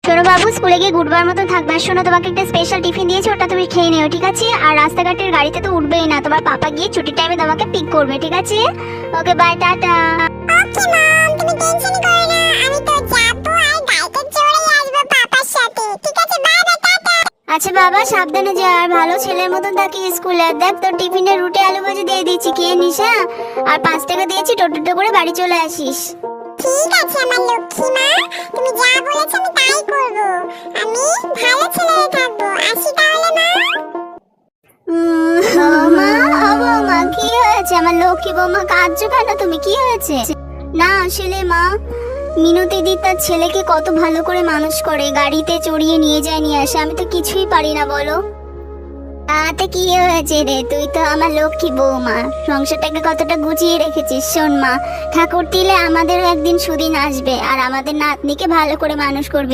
শোনো বাবু, স্কুলে গিয়ে গুডবার মতো থাকবে। শোনো, তোমাকে একটা স্পেশাল টিফিন দিয়েছে, ওটা তুমি খেয়ে নিও, ঠিক আছে? আর রাস্তাঘাটের গাড়িতে তো উঠবেই না, তোমার পাপা গিয়ে ছুটির টাইমে তোমাকে পিক করবে, ঠিক আছে? ওকে, বাই, টাটা। ওকে মম, তুমি টেনশন করো না, আমি তো যাবো আর বাইকে চড়ে আসবো পাপার সাথে। ঠিক আছে, বাই বাই, টাটা। আচ্ছা বাবা, সাবধানে যা, আর ভালো ছেলের মতন থাকিস স্কুলে। আর দেখ, তোর টিফিনে রুটি আলু ভাজি দিয়ে দিচ্ছি, খেয়ে নিস, হ্যাঁ? আর 5 টাকা দিয়েছি, টোটো করে বাড়ি চলে আসিস। ঠিক আছে আমার লক্ষ্মী মা, তুমি যা বলেছো আমি তাই করব। আমি ভালো ছেলে হয়ে থাকবো। আসি তাহলে মা। বৌমা, ও বৌমা, কি হয়েছে? আমার লক্ষ্মী বৌমা, কাঁদছো কেন তুমি? কি হয়েছে? না আসলে মা, মিনতি দি তার ছেলেকে কত ভালো করে মানুষ করে, গাড়িতে চড়িয়ে নিয়ে যায় নিয়ে আসে। আমি তো কিছুই পারি না, বলো। তাতে কি হয়েছে রে? তুই তো আমার লক্ষ্মী বৌমা, সংসারটাকে কতটা গুছিয়ে রেখেছিস। শোন মা, ঠাকুর দিলে আমাদেরও একদিন সুদিন আসবে, আর আমাদের নাতনিকে ভালো করে মানুষ করবি।